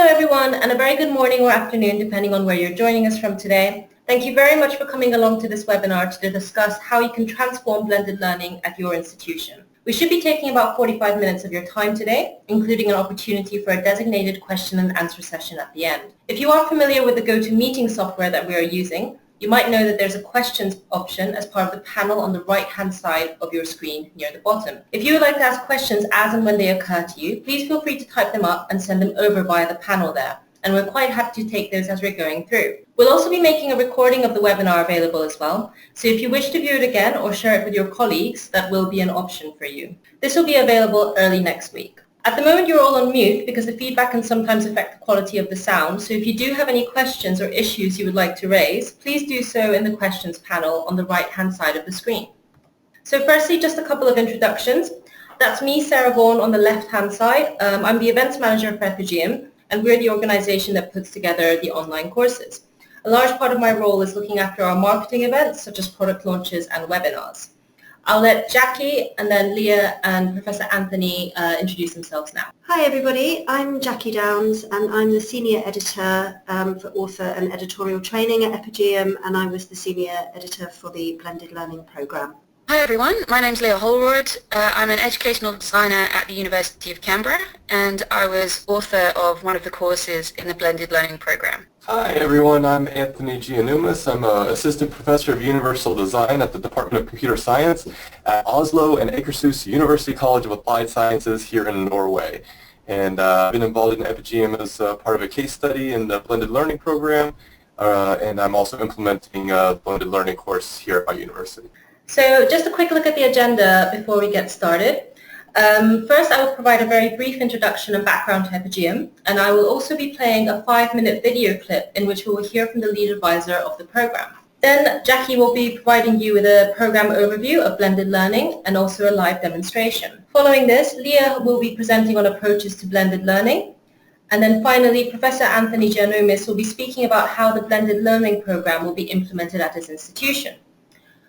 Hello everyone, and a very good morning or afternoon depending on where you're joining us from today. Thank you very much for coming along to this webinar to discuss how you can transform blended learning at your institution. We should be taking about 45 minutes of your time today, including an opportunity for a designated question and answer session at the end. If you are familiar with the GoToMeeting software that we are using, you might know that there's a questions option as part of the panel on the right-hand side of your screen near the bottom. If you would like to ask questions as and when they occur to you, please feel free to type them up and send them over via the panel there, and we're quite happy to take those as we're going through. We'll also be making a recording of the webinar available as well, so if you wish to view it again or share it with your colleagues, that will be an option for you. This will be available early next week. At the moment you're all on mute because the feedback can sometimes affect the quality of the sound, so if you do have any questions or issues you would like to raise, please do so in the questions panel on the right-hand side of the screen. So firstly, just a couple of introductions. That's me, Sarah Vaughan, on the left-hand side. I'm the events manager for Akershus, and we're the organisation that puts together the online courses. A large part of my role is looking after our marketing events, such as product launches and webinars. I'll let Jackie and then Leah and Professor Anthony introduce themselves now. Hi everybody, I'm Jackie Downs and I'm the Senior Editor for Author and Editorial Training at Akershus, and I was the Senior Editor for the Blended Learning Programme. Hi everyone, my name's Leah Holroyd. I'm an educational designer at the University of Canberra, and I was author of one of the courses in the Blended Learning Programme. Hi everyone, I'm Anthony Giannoumis. I'm an assistant professor of universal design at the Department of Computer Science at Oslo and Akershus University College of Applied Sciences here in Norway. And I've been involved in Akershus as part of a case study in the blended learning program, and I'm also implementing a blended learning course here at my university. So just a quick look at the agenda before we get started. First, I will provide a very brief introduction and background to Akershus, and I will also be playing a 5-minute video clip in which we will hear from the lead advisor of the program. Then Jackie will be providing you with a program overview of blended learning and also a live demonstration. Following this, Leah will be presenting on approaches to blended learning. And then finally, Professor Anthony Giannoumis will be speaking about how the blended learning program will be implemented at his institution.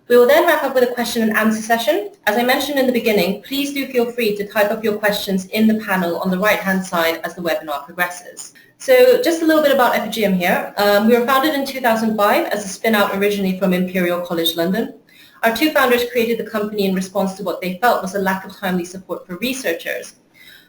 We will then wrap up with a question and answer session. As I mentioned in the beginning, please do feel free to type up your questions in the panel on the right-hand side as the webinar progresses. So just a little bit about Akershus here. We were founded in 2005 as a spin-out originally from Imperial College London. Our two founders created the company in response to what they felt was a lack of timely support for researchers.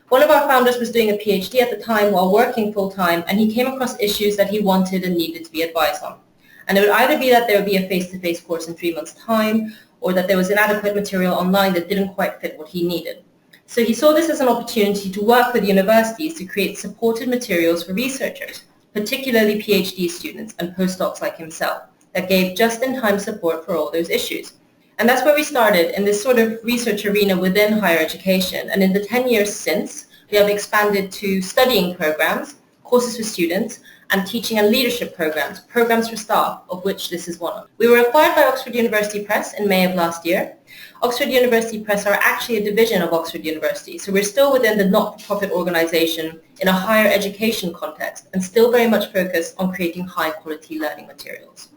One of our founders was doing a PhD at the time while working full-time, and he came across issues that he wanted and needed to be advised on. And it would either be that there would be a face-to-face course in 3 months' time, or that there was inadequate material online that didn't quite fit what he needed. So he saw this as an opportunity to work with universities to create supported materials for researchers, particularly PhD students and postdocs like himself, that gave just-in-time support for all those issues. And that's where we started, in this sort of research arena within higher education. And in the 10 years since, we have expanded to studying programs, courses for students, and teaching and leadership programs for staff, of which this is one of. We were acquired by Oxford University Press in May of last year. Oxford University Press are actually a division of Oxford University, so we're still within the not-for-profit organisation in a higher education context and still very much focused on creating high-quality learning materials.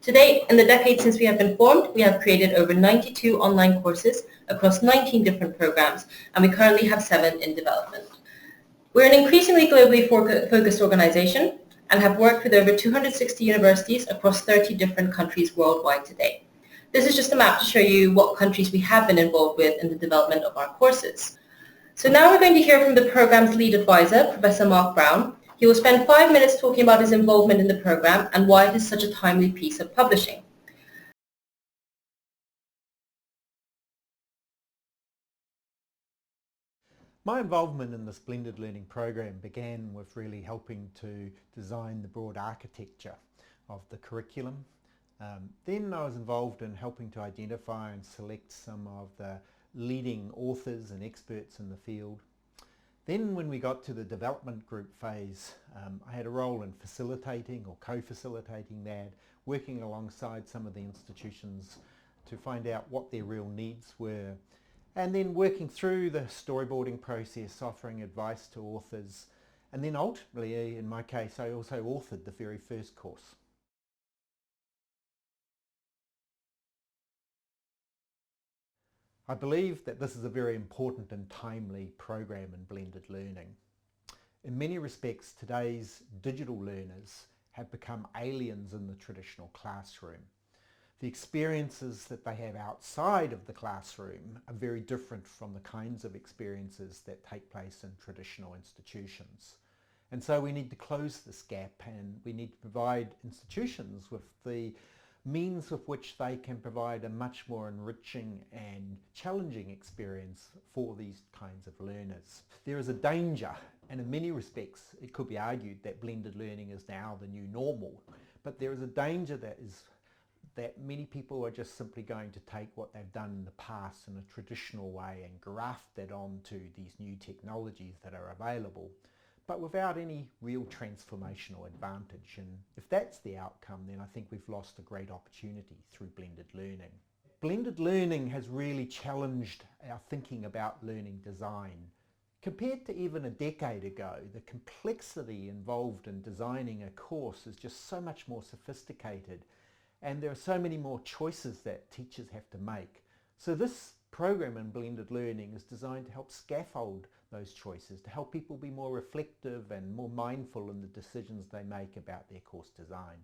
To date, in the decade since we have been formed, we have created over 92 online courses across 19 different programs, and we currently have 7 in development. We're an increasingly globally focused organisation and have worked with over 260 universities across 30 different countries worldwide today. This is just a map to show you what countries we have been involved with in the development of our courses. So now we're going to hear from the program's lead advisor, Professor Mark Brown. He will spend 5 minutes talking about his involvement in the program and why it is such a timely piece of publishing. My involvement in this blended learning program began with really helping to design the broad architecture of the curriculum. Then I was involved in helping to identify and select some of the leading authors and experts in the field. Then when we got to the development group phase, I had a role in facilitating or co-facilitating that, working alongside some of the institutions to find out what their real needs were, and then working through the storyboarding process, offering advice to authors, and then ultimately, in my case, I also authored the very first course. I believe that this is a very important and timely program in blended learning. In many respects, today's digital learners have become aliens in the traditional classroom. The experiences that they have outside of the classroom are very different from the kinds of experiences that take place in traditional institutions. And so we need to close this gap, and we need to provide institutions with the means with which they can provide a much more enriching and challenging experience for these kinds of learners. There is a danger, and in many respects it could be argued that blended learning is now the new normal, but there is a danger that many people are just simply going to take what they've done in the past in a traditional way and graft that onto these new technologies that are available, but without any real transformational advantage. And if that's the outcome, then I think we've lost a great opportunity through blended learning. Blended learning has really challenged our thinking about learning design. Compared to even a decade ago, the complexity involved in designing a course is just so much more sophisticated, and there are so many more choices that teachers have to make. So this program in blended learning is designed to help scaffold those choices, to help people be more reflective and more mindful in the decisions they make about their course design.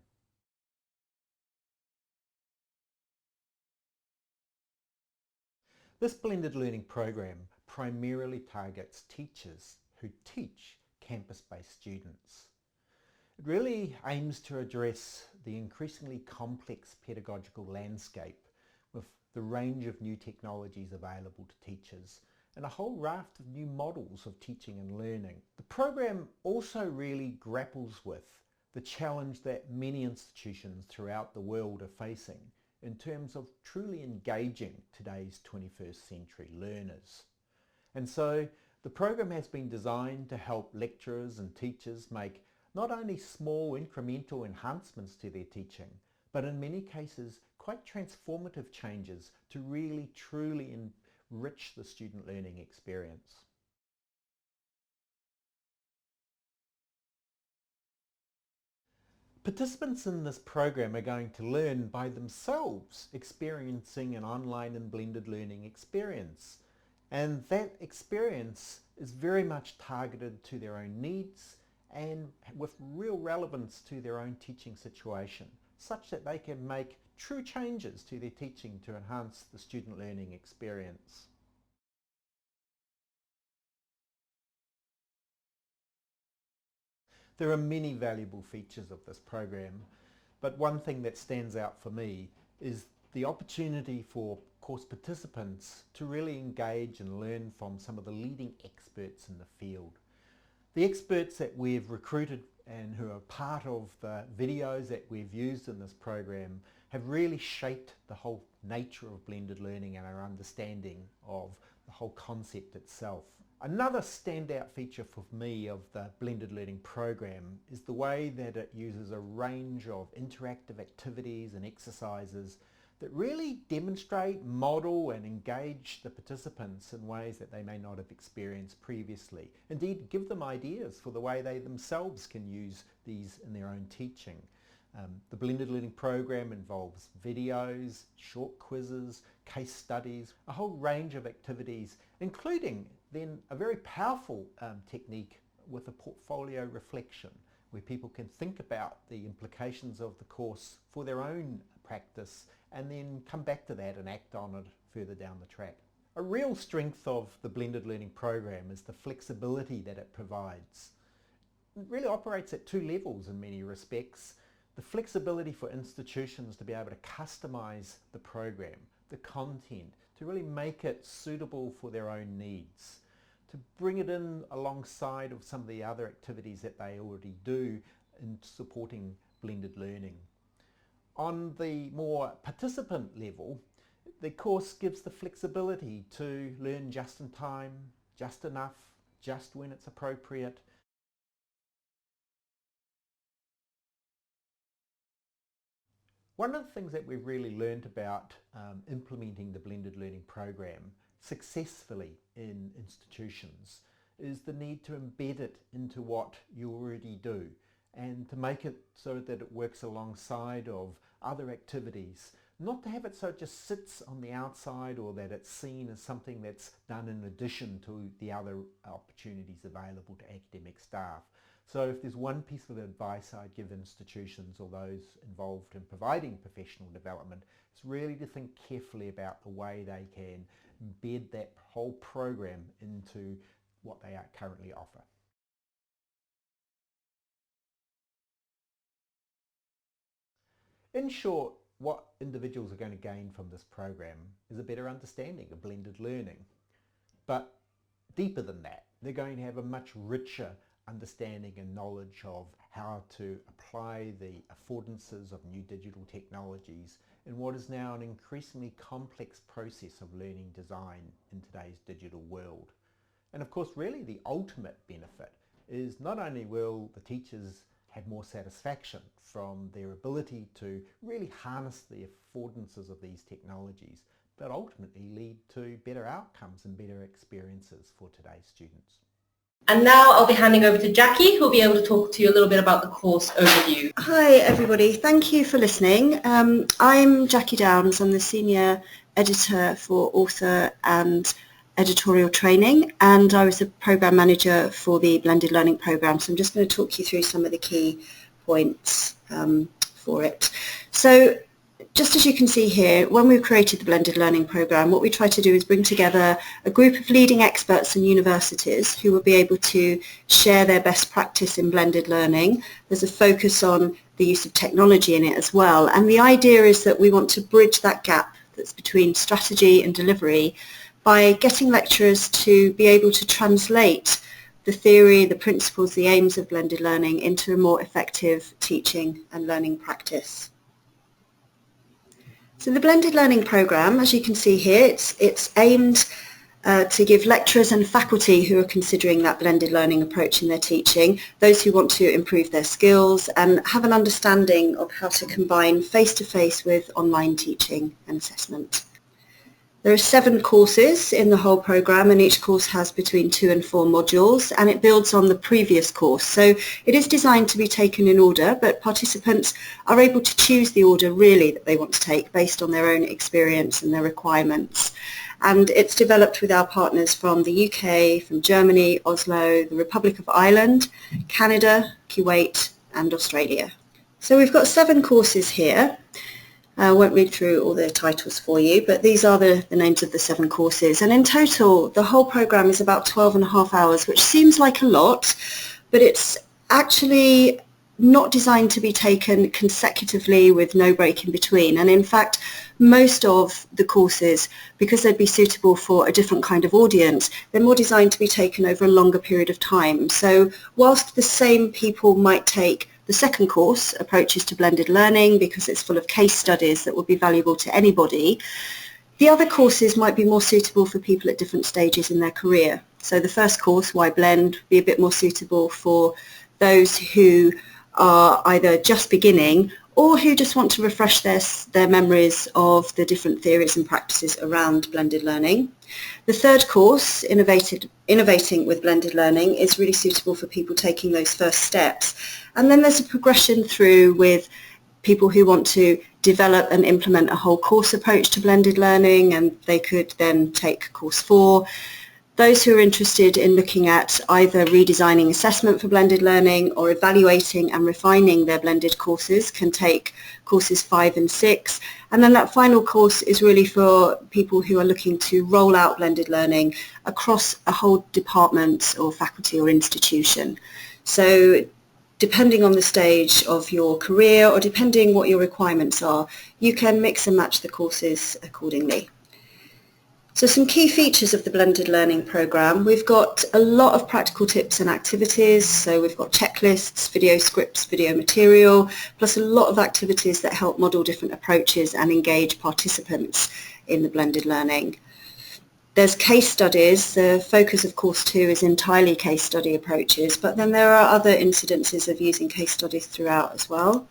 This blended learning program primarily targets teachers who teach campus-based students. It really aims to address the increasingly complex pedagogical landscape with the range of new technologies available to teachers and a whole raft of new models of teaching and learning. The program also really grapples with the challenge that many institutions throughout the world are facing in terms of truly engaging today's 21st century learners. And so the program has been designed to help lecturers and teachers make not only small incremental enhancements to their teaching, but in many cases quite transformative changes to really truly enrich the student learning experience. Participants in this program are going to learn by themselves, experiencing an online and blended learning experience. And that experience is very much targeted to their own needs and with real relevance to their own teaching situation, such that they can make true changes to their teaching to enhance the student learning experience. There are many valuable features of this program, but one thing that stands out for me is the opportunity for course participants to really engage and learn from some of the leading experts in the field. The experts that we've recruited and who are part of the videos that we've used in this program have really shaped the whole nature of blended learning and our understanding of the whole concept itself. Another standout feature for me of the blended learning program is the way that it uses a range of interactive activities and exercises that really demonstrate, model and engage the participants in ways that they may not have experienced previously. Indeed, give them ideas for the way they themselves can use these in their own teaching. The blended learning program involves videos, short quizzes, case studies, a whole range of activities, including then a very powerful technique with a portfolio reflection, where people can think about the implications of the course for their own practice and then come back to that and act on it further down the track. A real strength of the blended learning program is the flexibility that it provides. It really operates at two levels in many respects. The flexibility for institutions to be able to customize the program, the content, to really make it suitable for their own needs, to bring it in alongside of some of the other activities that they already do in supporting blended learning. On the more participant level, the course gives the flexibility to learn just in time, just enough, just when it's appropriate. One of the things that we've really learned about implementing the blended learning program successfully in institutions is the need to embed it into what you already do and to make it so that it works alongside of other activities not to have it so it just sits on the outside or that it's seen as something that's done in addition to the other opportunities available to academic staff. So if there's one piece of advice I'd give institutions or those involved in providing professional development, it's really to think carefully about the way they can embed that whole program into what they currently offer. In short, what individuals are going to gain from this program is a better understanding of blended learning. But deeper than that, they're going to have a much richer understanding and knowledge of how to apply the affordances of new digital technologies in what is now an increasingly complex process of learning design in today's digital world. And of course, really the ultimate benefit is not only will the teachers have more satisfaction from their ability to really harness the affordances of these technologies, but ultimately lead to better outcomes and better experiences for today's students. And now I'll be handing over to Jackie, who will be able to talk to you a little bit about the course overview. Hi everybody, thank you for listening. I'm Jackie Downs, I'm the Senior Editor for Author and Editorial Training, and I was the Programme Manager for the Blended Learning Programme, so I'm just going to talk you through some of the key points for it. So just as you can see here, when we created the Blended Learning Programme, what we tried to do is bring together a group of leading experts and universities who will be able to share their best practice in blended learning. There's a focus on the use of technology in it as well, and the idea is that we want to bridge that gap that's between strategy and delivery by getting lecturers to be able to translate the theory, the principles, the aims of blended learning into a more effective teaching and learning practice. So the Blended Learning Programme, as you can see here, it's aimed to give lecturers and faculty who are considering that blended learning approach in their teaching, those who want to improve their skills and have an understanding of how to combine face-to-face with online teaching and assessment. There are 7 courses in the whole programme, and each course has between 2 and 4 modules, and it builds on the previous course. So it is designed to be taken in order, but participants are able to choose the order really that they want to take based on their own experience and their requirements. And it's developed with our partners from the UK, from Germany, Oslo, the Republic of Ireland, Canada, Kuwait and Australia. So we've got 7 courses here. I won't read through all the titles for you, but these are the names of the 7 courses. And in total, the whole programme is about 12.5 hours, which seems like a lot, but it's actually not designed to be taken consecutively with no break in between. And in fact, most of the courses, because they'd be suitable for a different kind of audience, they're more designed to be taken over a longer period of time. So whilst the same people might take the second course, Approaches to Blended Learning, because it's full of case studies that will be valuable to anybody, the other courses might be more suitable for people at different stages in their career. So the first course, Why Blend, would be a bit more suitable for those who are either just beginning or who just want to refresh their memories of the different theories and practices around blended learning. The third course, Innovating with Blended Learning, is really suitable for people taking those first steps. And then there's a progression through with people who want to develop and implement a whole course approach to blended learning, and they could then take course 4. Those who are interested in looking at either redesigning assessment for blended learning or evaluating and refining their blended courses can take courses 5 and 6. And then that final course is really for people who are looking to roll out blended learning across a whole department or faculty or institution. So depending on the stage of your career or depending what your requirements are, you can mix and match the courses accordingly. So some key features of the Blended Learning Programme. We've got a lot of practical tips and activities, so we've got checklists, video scripts, video material, plus a lot of activities that help model different approaches and engage participants in the blended learning. There's case studies. The focus of course 2 is entirely case study approaches, but then there are other incidences of using case studies throughout as well.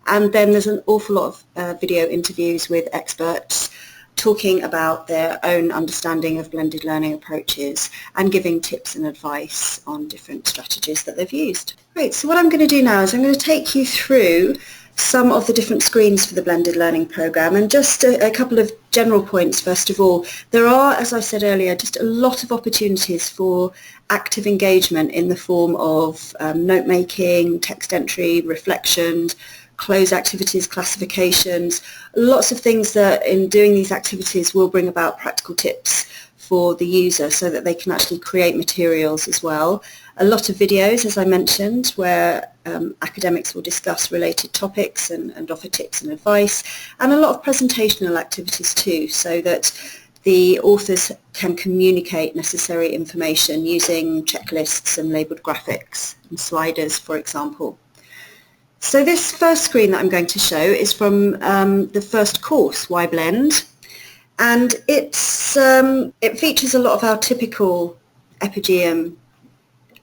And then there's an awful lot of video interviews with experts talking about their own understanding of blended learning approaches and giving tips and advice on different strategies that they've used. Great, so what I'm going to do now is I'm going to take you through some of the different screens for the blended learning programme, and just a couple of general points first of all. There are, as I said earlier, just a lot of opportunities for active engagement in the form of note making, text entry, reflections, close activities, classifications, lots of things that in doing these activities will bring about practical tips for the user so that they can actually create materials as well. A lot of videos, as I mentioned, where academics will discuss related topics and offer tips and advice, and a lot of presentational activities too, so that the authors can communicate necessary information using checklists and labelled graphics and sliders, for example. So this first screen that I'm going to show is from the first course, Why Blend? And it features a lot of our typical Epigeum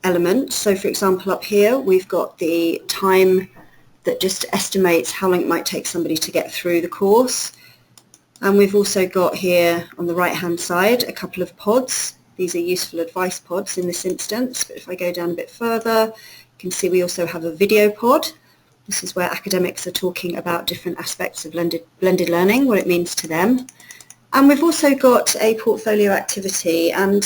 elements. So for example, up here we've got the time that just estimates how long it might take somebody to get through the course. And we've also got here on the right hand side a couple of pods. These are useful advice pods in this instance, but if I go down a bit further, you can see we also have a video pod. This is where academics are talking about different aspects of blended learning, what it means to them. And we've also got a portfolio activity, and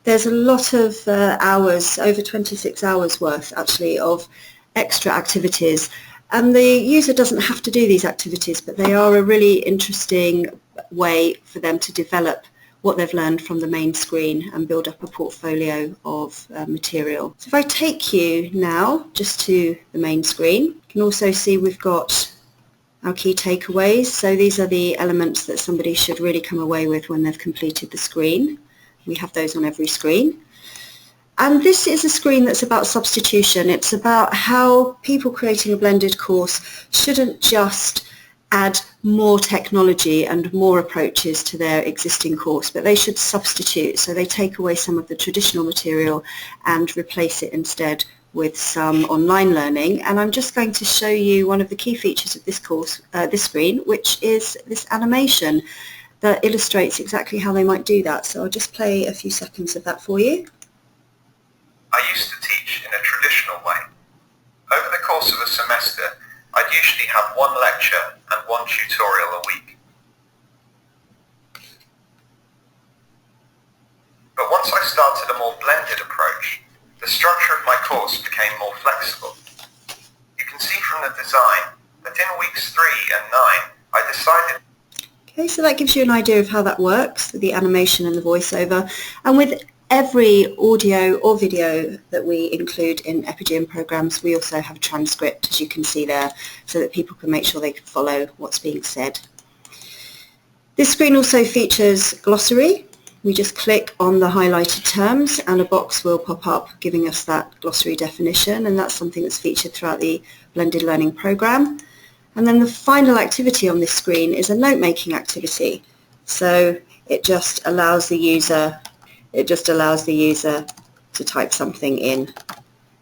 there's a lot of hours, over 26 hours worth actually, of extra activities. And the user doesn't have to do these activities, but they are a really interesting way for them to develop what they've learned from the main screen and build up a portfolio of material. So if I take you now just to the main screen, you can also see we've got our key takeaways. So these are the elements that somebody should really come away with when they've completed the screen. We have those on every screen. And this is a screen that's about substitution. It's about how people creating a blended course shouldn't just add more technology and more approaches to their existing course, but they should substitute. So they take away some of the traditional material and replace it instead with some online learning. And I'm just going to show you one of the key features of this course, this screen, which is this animation that illustrates exactly how they might do that. So I'll just play a few seconds of that for you. I used to teach in a traditional way. Over the course of a semester, I'd usually have one lecture and one tutorial a week. But once I started a more blended approach, the structure of my course became more flexible. You can see from the design that in weeks 3 and 9, I decided. Okay, so that gives you an idea of how that works, the animation and the voiceover. And with every audio or video that we include in Epigeum programs, we also have a transcript, as you can see there, so that people can make sure they can follow what's being said. This screen also features Glossary. We just click on the highlighted terms and a box will pop up giving us that glossary definition, and that's something that's featured throughout the blended learning program. And then the final activity on this screen is a note-making activity. So it just allows the user to type something in,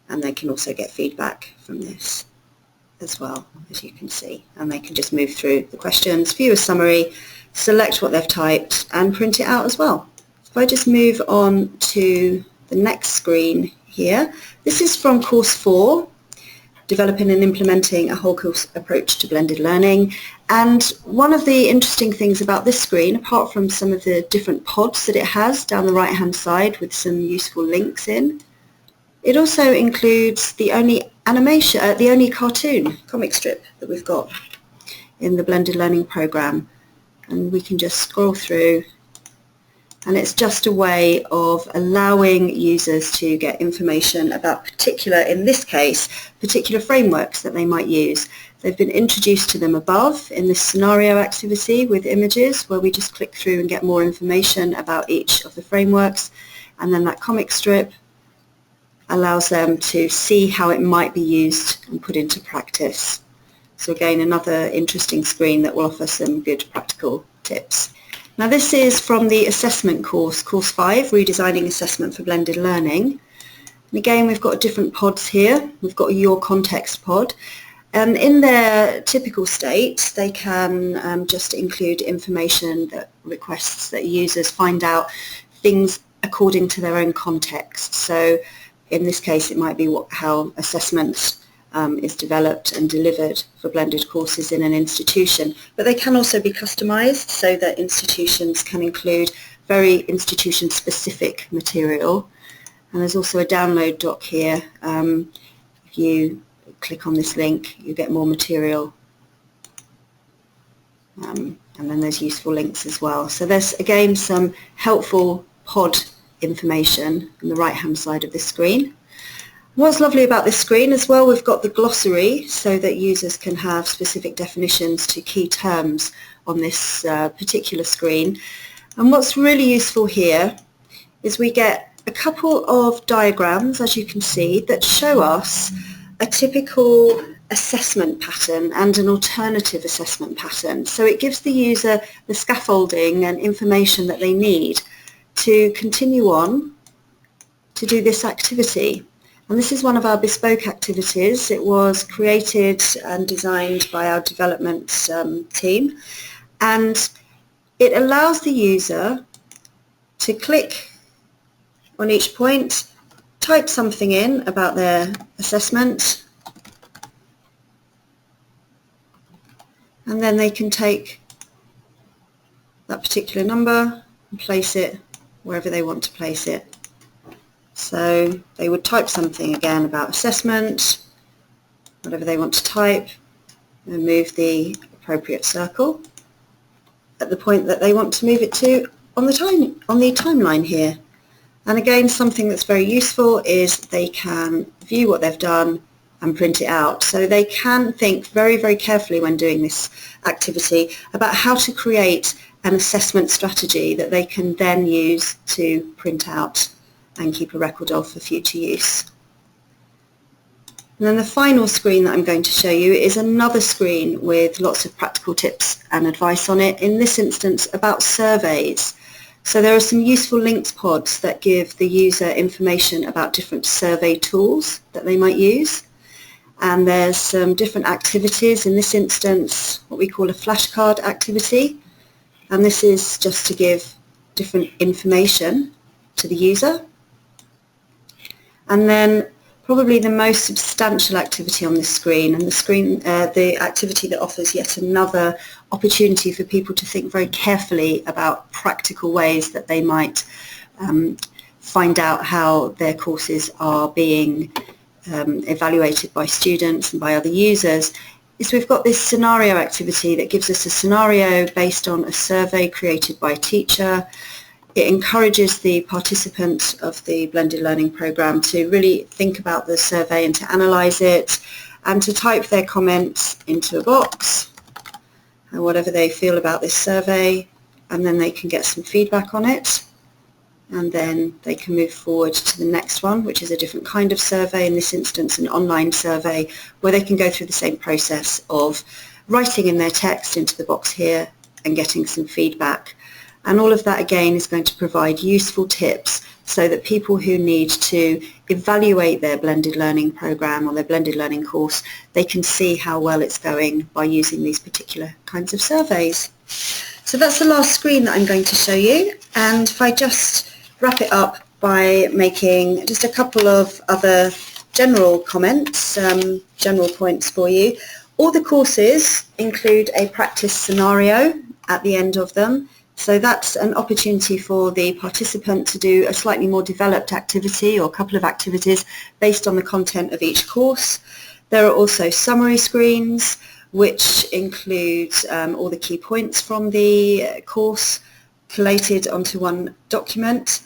and they can also get feedback from this as well, as you can see. And they can just move through the questions, view a summary, select what they've typed and print it out as well. If I just move on to the next screen here, this is from course 4, developing and implementing a whole course approach to blended learning. And one of the interesting things about this screen, apart from some of the different pods that it has down the right hand side with some useful links in, it also includes the only animation, the only cartoon comic strip that we've got in the blended learning program. And we can just scroll through, and it's just a way of allowing users to get information about in this case, particular frameworks that they might use. They've been introduced to them above in this scenario activity with images, where we just click through and get more information about each of the frameworks, and then that comic strip allows them to see how it might be used and put into practice. So again, another interesting screen that will offer some good practical tips. Now this is from the assessment course, course 5, Redesigning Assessment for Blended Learning. And again, we've got different pods here. We've got Your Context pod. And in their typical state, they can just include information that requests that users find out things according to their own context. So in this case, it might be how assessments is developed and delivered for blended courses in an institution. But they can also be customised so that institutions can include very institution-specific material. And there's also a download doc here. If you click on this link, you get more material. And then there's useful links as well. So there's, again, some helpful pod information on the right-hand side of this screen. What's lovely about this screen as well, we've got the glossary so that users can have specific definitions to key terms on this particular screen. And what's really useful here is we get a couple of diagrams, as you can see, that show us a typical assessment pattern and an alternative assessment pattern. So it gives the user the scaffolding and information that they need to continue on to do this activity. And this is one of our bespoke activities. It was created and designed by our development team, and it allows the user to click on each point, type something in about their assessment, and then they can take that particular number and place it wherever they want to place it. So they would type something again about assessment, whatever they want to type, and move the appropriate circle at the point that they want to move it to on the timeline here. And again, something that's very useful is they can view what they've done and print it out. So they can think very, very carefully when doing this activity about how to create an assessment strategy that they can then use to print out and keep a record of for future use. And then the final screen that I'm going to show you is another screen with lots of practical tips and advice on it, in this instance about surveys. So there are some useful links pods that give the user information about different survey tools that they might use. And there's some different activities, in this instance what we call a flashcard activity. And this is just to give different information to the user. And then probably the most substantial activity on this screen, and the activity that offers yet another opportunity for people to think very carefully about practical ways that they might find out how their courses are being evaluated by students and by other users, is we've got this scenario activity that gives us a scenario based on a survey created by a teacher. It encourages the participant of the blended learning program to really think about the survey and to analyse it, and to type their comments into a box and whatever they feel about this survey, and then they can get some feedback on it, and then they can move forward to the next one, which is a different kind of survey, in this instance an online survey, where they can go through the same process of writing in their text into the box here and getting some feedback. And all of that again is going to provide useful tips so that people who need to evaluate their blended learning program or their blended learning course, they can see how well it's going by using these particular kinds of surveys. So that's the last screen that I'm going to show you, and if I just wrap it up by making just a couple of other general comments, general points for you. All the courses include a practice scenario at the end of them. So that's an opportunity for the participant to do a slightly more developed activity or a couple of activities based on the content of each course. There are also summary screens, which includes all the key points from the course collated onto one document,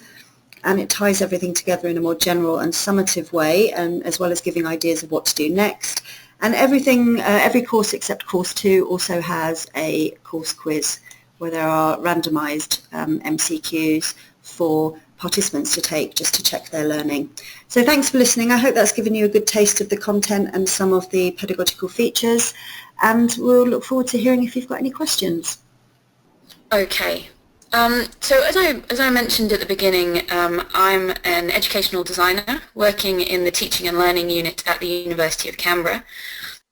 and it ties everything together in a more general and summative way, and as well as giving ideas of what to do next. And every course except course 2 also has a course quiz, where there are randomised MCQs for participants to take just to check their learning. So thanks for listening. I hope that's given you a good taste of the content and some of the pedagogical features, and we'll look forward to hearing if you've got any questions. Okay. So as I mentioned at the beginning, I'm an educational designer working in the Teaching and Learning unit at the University of Canberra.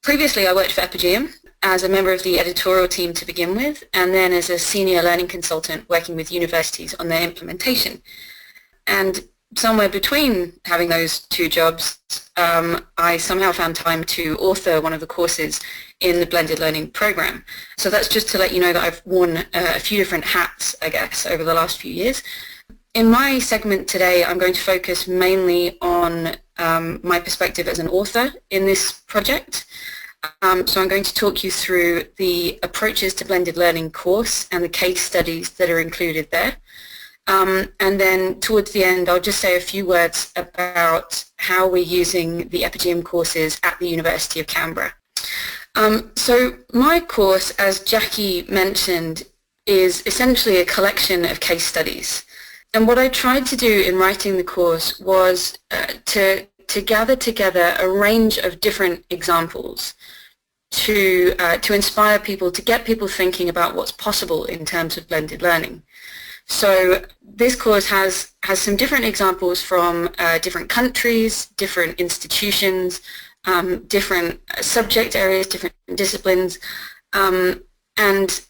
Previously I worked for Akershus as a member of the editorial team to begin with, and then as a senior learning consultant working with universities on their implementation. And somewhere between having those two jobs, I somehow found time to author one of the courses in the blended learning program. So that's just to let you know that I've worn a few different hats, I guess, over the last few years. In my segment today, I'm going to focus mainly on my perspective as an author in this project. So I'm going to talk you through the approaches to blended learning course and the case studies that are included there. And then towards the end, I'll just say a few words about how we're using the EpiGM courses at the University of Canberra. So my course, as Jackie mentioned, is essentially a collection of case studies. And what I tried to do in writing the course was to gather together a range of different examples to inspire people, to get people thinking about what's possible in terms of blended learning. So this course has some different examples from different countries, different institutions, different subject areas, different disciplines, and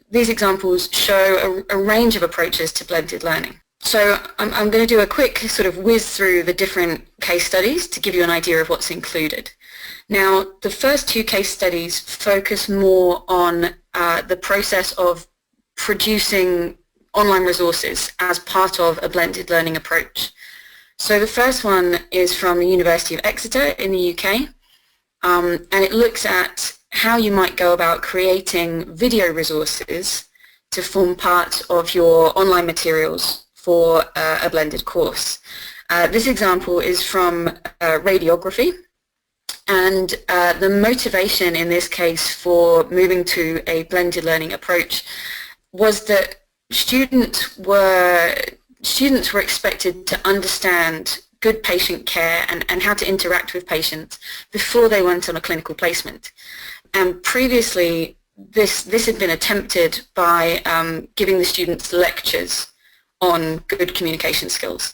these examples show a range of approaches to blended learning. So I'm going to do a quick sort of whiz through the different case studies to give you an idea of what's included. Now, the first two case studies focus more on the process of producing online resources as part of a blended learning approach. So the first one is from the University of Exeter in the UK, and it looks at how you might go about creating video resources to form part of your online materials for a blended course. This example is from radiography, and the motivation in this case for moving to a blended learning approach was that students were expected to understand good patient care and how to interact with patients before they went on a clinical placement. And previously, this had been attempted by giving the students lectures on good communication skills.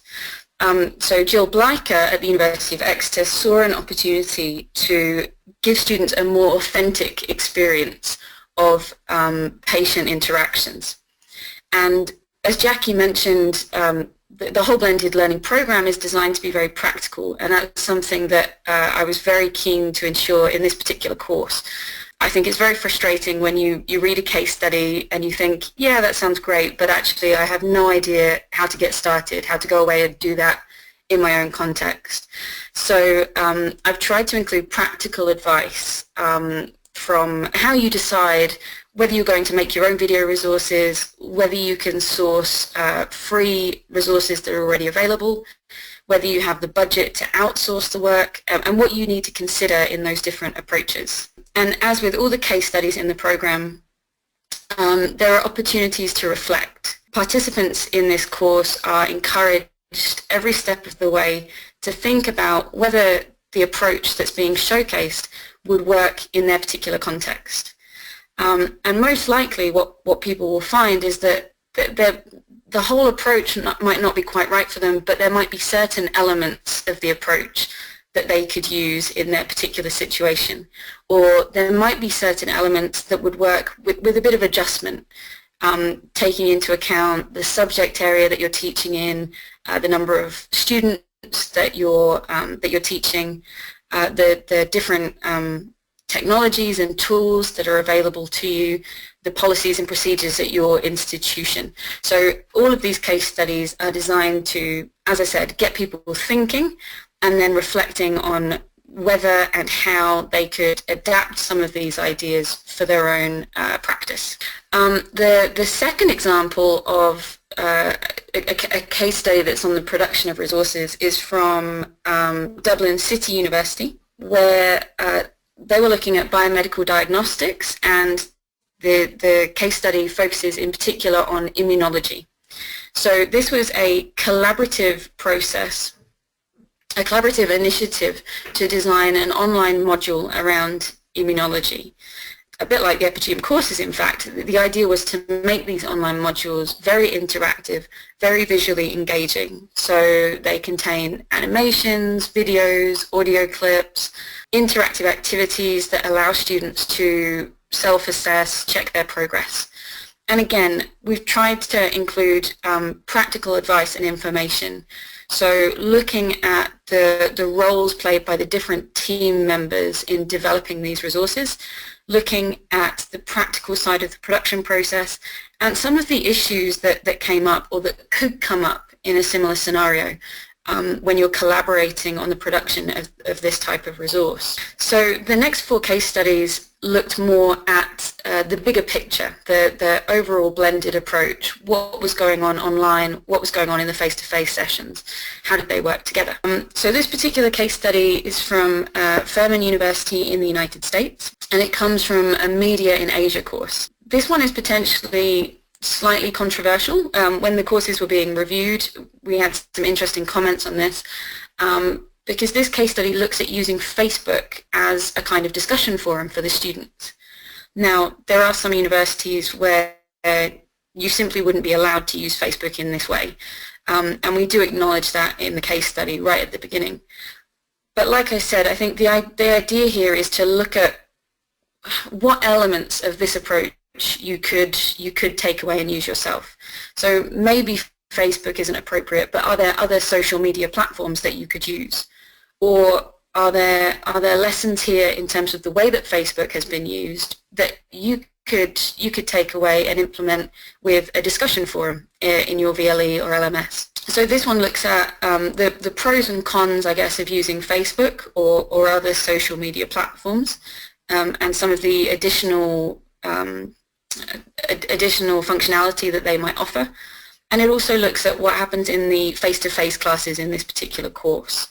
So Jill Bleicher at the University of Exeter saw an opportunity to give students a more authentic experience of patient interactions. And as Jackie mentioned, the whole blended learning program is designed to be very practical, and that's something that I was very keen to ensure in this particular course. I think it's very frustrating when you read a case study and you think, yeah, that sounds great, but actually I have no idea how to get started, how to go away and do that in my own context. So I've tried to include practical advice from how you decide whether you're going to make your own video resources, whether you can source free resources that are already available, whether you have the budget to outsource the work, and what you need to consider in those different approaches. And as with all the case studies in the program, there are opportunities to reflect. Participants in this course are encouraged every step of the way to think about whether the approach that's being showcased would work in their particular context. And most likely what people will find is that the whole approach might not be quite right for them, but there might be certain elements of the approach that they could use in their particular situation. Or there might be certain elements that would work with a bit of adjustment, taking into account the subject area that you're teaching in, the number of students that you're teaching, the different technologies and tools that are available to you, the policies and procedures at your institution. So all of these case studies are designed to, as I said, get people thinking and then reflecting on whether and how they could adapt some of these ideas for their own practice. The second example of a case study that's on the production of resources is from Dublin City University, where they were looking at biomedical diagnostics, and the case study focuses in particular on immunology. So this was a collaborative process, a collaborative initiative to design an online module around immunology. A bit like the EpiGM courses, in fact. The idea was to make these online modules very interactive, very visually engaging. So they contain animations, videos, audio clips, interactive activities that allow students to self-assess, check their progress. And again, we've tried to include practical advice and information So looking at the roles played by the different team members in developing these resources, looking at the practical side of the production process, and some of the issues that came up or that could come up in a similar scenario when you're collaborating on the production of this type of resource. So the next 4 case studies looked more at the bigger picture, the overall blended approach, what was going on online, what was going on in the face-to-face sessions, how did they work together. So this particular case study is from Furman University in the United States, and it comes from a Media in Asia course. This one is potentially slightly controversial. When the courses were being reviewed, we had some interesting comments on this because this case study looks at using Facebook as a kind of discussion forum for the students. Now, there are some universities where you simply wouldn't be allowed to use Facebook in this way, and we do acknowledge that in the case study right at the beginning. But like I said, I think the idea here is to look at what elements of this approach you could take away and use yourself. So maybe Facebook isn't appropriate, but are there other social media platforms that you could use? Or are there lessons here in terms of the way that Facebook has been used that you could take away and implement with a discussion forum in your VLE or LMS? So this one looks at the pros and cons, I guess, of using Facebook or other social media platforms, and some of the additional functionality that they might offer. And it also looks at what happens in the face-to-face classes in this particular course.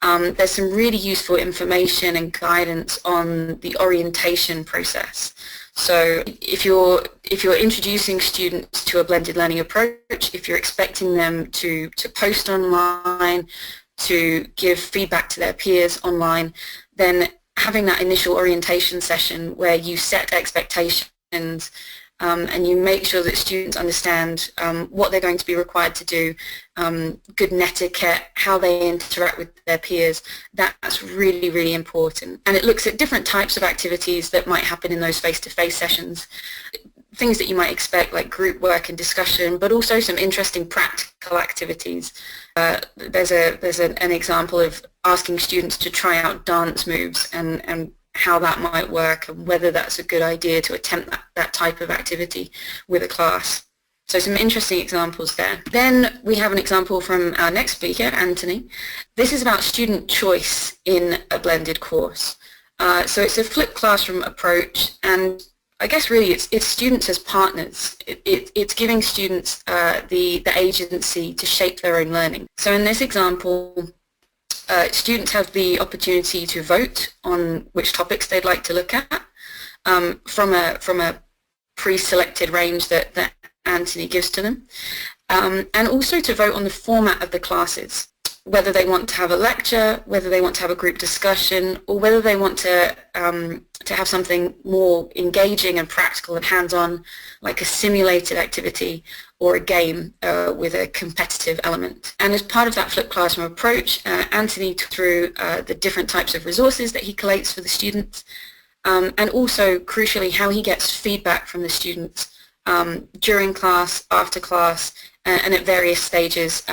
There's some really useful information and guidance on the orientation process. So if you're introducing students to a blended learning approach, if you're expecting them to post online, to give feedback to their peers online, then having that initial orientation session where you set expectations and you make sure that students understand what they're going to be required to do, good netiquette, how they interact with their peers, that's really, really important. And it looks at different types of activities that might happen in those face-to-face sessions, things that you might expect like group work and discussion, but also some interesting practical activities. There's an example of asking students to try out dance moves and how that might work and whether that's a good idea to attempt that type of activity with a class. So some interesting examples there. Then we have an example from our next speaker, Anthony. This is about student choice in a blended course. So it's a flipped classroom approach, and I guess really it's students as partners. It's giving students the agency to shape their own learning. So in this example, students have the opportunity to vote on which topics they'd like to look at from a pre-selected range that Anthony gives to them, and also to vote on the format of the classes, whether they want to have a lecture, whether they want to have a group discussion, or whether they want to have something more engaging and practical and hands-on, like a simulated activity or a game with a competitive element. And as part of that flipped classroom approach, Anthony took through the different types of resources that he collates for the students, and also, crucially, how he gets feedback from the students during class, after class, and at various stages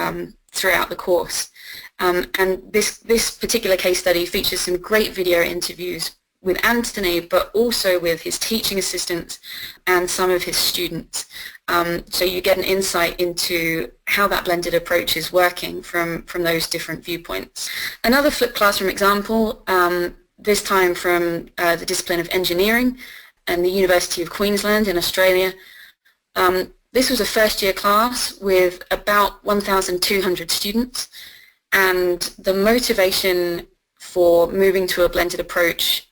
throughout the course. And this particular case study features some great video interviews with Anthony, but also with his teaching assistants and some of his students. So you get an insight into how that blended approach is working from those different viewpoints. Another flipped classroom example, this time from the discipline of engineering and the University of Queensland in Australia. This was a first-year class with about 1,200 students, and the motivation for moving to a blended approach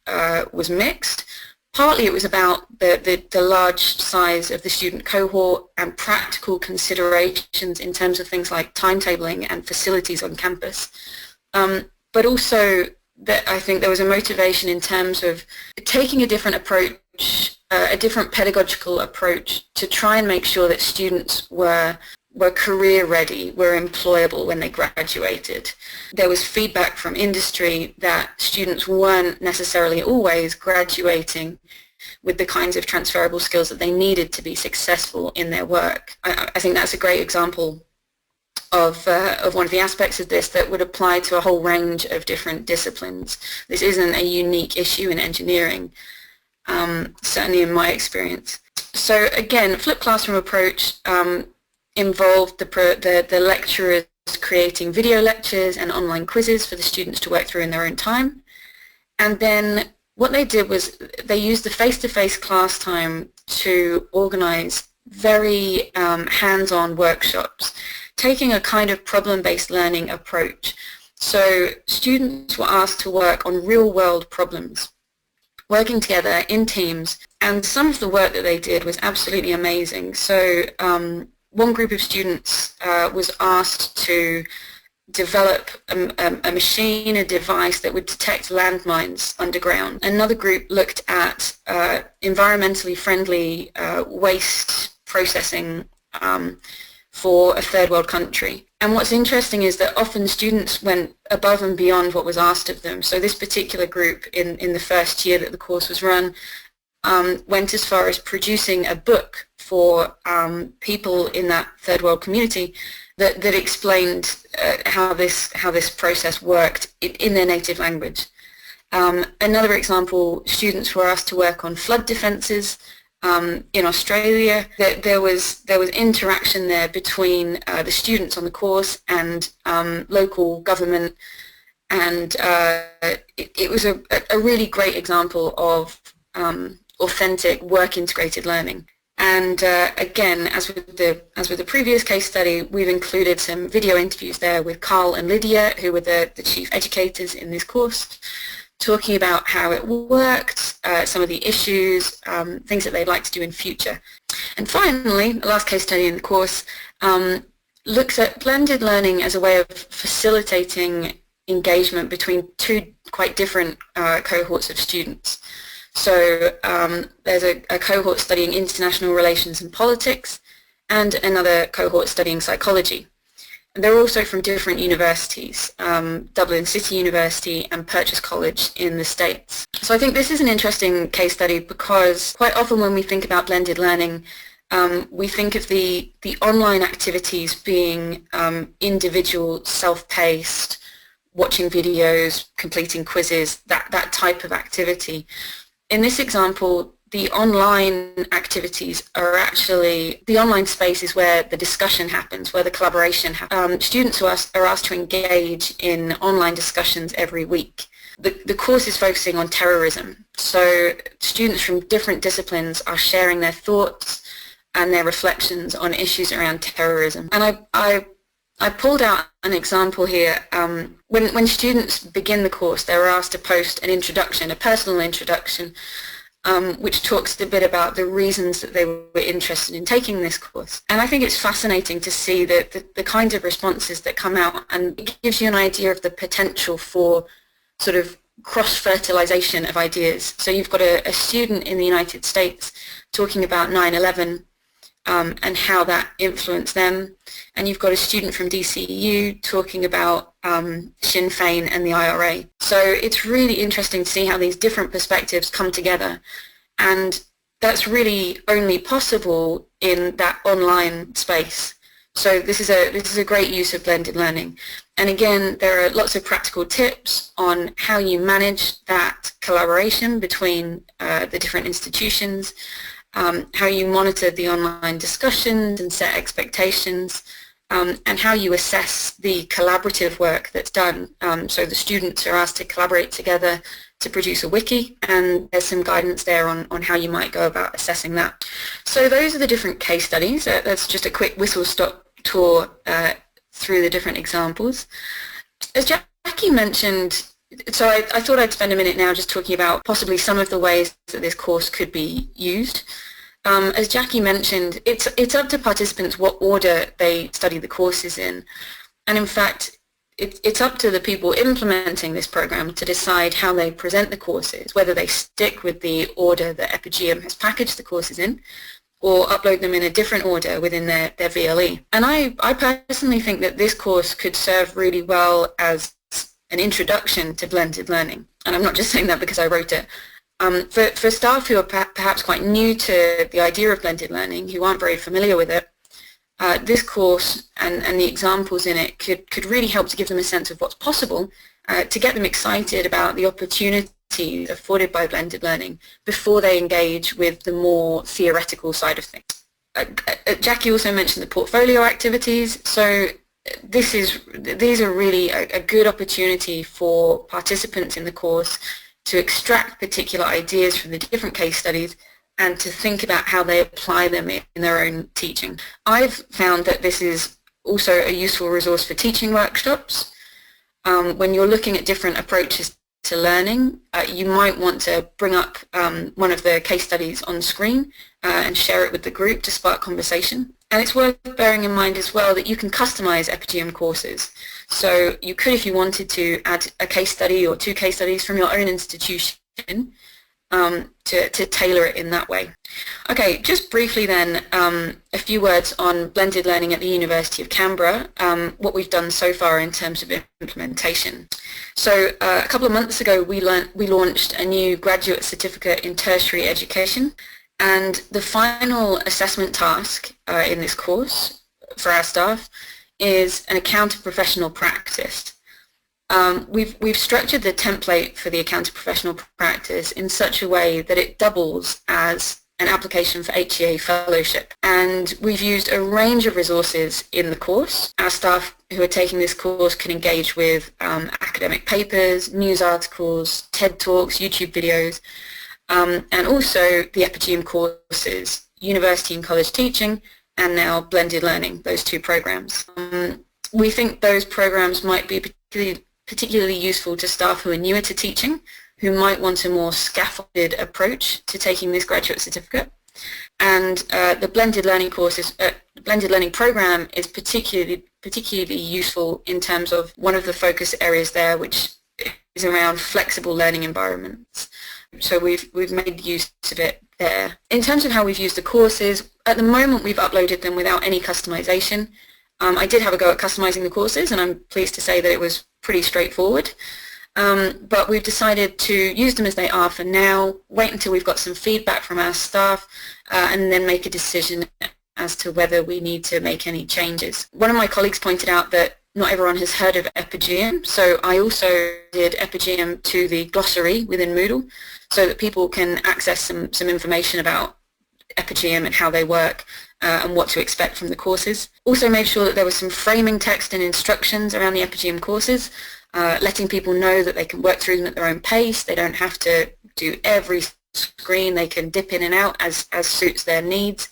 was mixed. Partly it was about the large size of the student cohort and practical considerations in terms of things like timetabling and facilities on campus, but also that I think there was a motivation in terms of taking a different approach, a different pedagogical approach to try and make sure that students were career ready, were employable when they graduated. There was feedback from industry that students weren't necessarily always graduating with the kinds of transferable skills that they needed to be successful in their work. I think that's a great example of one of the aspects of this that would apply to a whole range of different disciplines. This isn't a unique issue in engineering, certainly in my experience. So again, flipped classroom approach involved the lecturers creating video lectures and online quizzes for the students to work through in their own time. And then what they did was they used the face-to-face class time to organize very hands-on workshops, taking a kind of problem-based learning approach. So students were asked to work on real-world problems, working together in teams, and some of the work that they did was absolutely amazing. So one group of students was asked to develop a machine, a device that would detect landmines underground. Another group looked at environmentally friendly waste processing for a third world country. And what's interesting is that often students went above and beyond what was asked of them. So this particular group in the first year that the course was run went as far as producing a book for people in that third world community that explained how this process worked in their native language. Another example, students were asked to work on flood defences in Australia. There was interaction there between the students on the course and local government, and it was a really great example of authentic work-integrated learning. And again, as with the previous case study, we've included some video interviews there with Carl and Lydia, who were the chief educators in this course, talking about how it worked, some of the issues, things that they'd like to do in future. And finally, the last case study in the course looks at blended learning as a way of facilitating engagement between two quite different cohorts of students. So there's a cohort studying international relations and politics and another cohort studying psychology. And they're also from different universities, Dublin City University and Purchase College in the States. So I think this is an interesting case study because quite often when we think about blended learning, we think of the online activities being individual, self-paced, watching videos, completing quizzes, that type of activity. In this example, the online activities are actually, the online space is where the discussion happens, where the collaboration happens. Students are asked to engage in online discussions every week. The course is focusing on terrorism, so students from different disciplines are sharing their thoughts and their reflections on issues around terrorism. And I pulled out an example here. When students begin the course, they're asked to post an introduction, a personal introduction, which talks a bit about the reasons that they were interested in taking this course. And I think it's fascinating to see the kinds of responses that come out, and it gives you an idea of the potential for sort of cross-fertilization of ideas. So you've got a student in the United States talking about 9/11 and how that influenced them, and you've got a student from DCU talking about Sinn Féin and the IRA. So it's really interesting to see how these different perspectives come together, and that's really only possible in that online space. So this is a great use of blended learning. And again, there are lots of practical tips on how you manage that collaboration between the different institutions, how you monitor the online discussions and set expectations, and how you assess the collaborative work that's done. So the students are asked to collaborate together to produce a wiki, and there's some guidance there on how you might go about assessing that. So those are the different case studies. That's just a quick whistle-stop tour through the different examples. As Jackie mentioned, so I thought I'd spend a minute now just talking about possibly some of the ways that this course could be used. As Jackie mentioned, it's up to participants what order they study the courses in. And in fact, it's up to the people implementing this program to decide how they present the courses, whether they stick with the order that Akershus has packaged the courses in, or upload them in a different order within their VLE. And I personally think that this course could serve really well as an introduction to blended learning. And I'm not just saying that because I wrote it. For staff who are perhaps quite new to the idea of blended learning, who aren't very familiar with it, this course and the examples in it could really help to give them a sense of what's possible, to get them excited about the opportunities afforded by blended learning before they engage with the more theoretical side of things. Jackie also mentioned the portfolio activities, so these are really a good opportunity for participants in the course to extract particular ideas from the different case studies and to think about how they apply them in their own teaching. I've found that this is also a useful resource for teaching workshops. When you're looking at different approaches to learning, you might want to bring up one of the case studies on screen and share it with the group to spark conversation. And it's worth bearing in mind as well that you can customize EpiGM courses. So you could, if you wanted to, add a case study or 2 case studies from your own institution to tailor it in that way. Okay, just briefly then, a few words on blended learning at the University of Canberra, what we've done so far in terms of implementation. So a couple of months ago we launched a new graduate certificate in tertiary education, and the final assessment task in this course for our staff is an account of professional practice. We've structured the template for the account of professional practice in such a way that it doubles as an application for HEA fellowship, and we've used a range of resources in the course. Our staff who are taking this course can engage with academic papers, news articles, TED Talks, YouTube videos, and also the EpiGM courses, University and College Teaching, and now Blended Learning, those 2 programs. We think those programs might be particularly useful to staff who are newer to teaching, who might want a more scaffolded approach to taking this graduate certificate. And the blended learning courses, blended learning program is particularly useful in terms of one of the focus areas there, which is around flexible learning environments. So we've made use of it there. In terms of how we've used the courses, at the moment we've uploaded them without any customization. I did have a go at customizing the courses, and I'm pleased to say that it was pretty straightforward. But we've decided to use them as they are for now, wait until we've got some feedback from our staff, and then make a decision as to whether we need to make any changes. One of my colleagues pointed out that not everyone has heard of EpiGM, so I also did EpiGM to the Glossary within Moodle so that people can access some information about EpiGM and how they work and what to expect from the courses. Also made sure that there was some framing text and instructions around the EpiGM courses, letting people know that they can work through them at their own pace. They don't have to do every screen. They can dip in and out as suits their needs,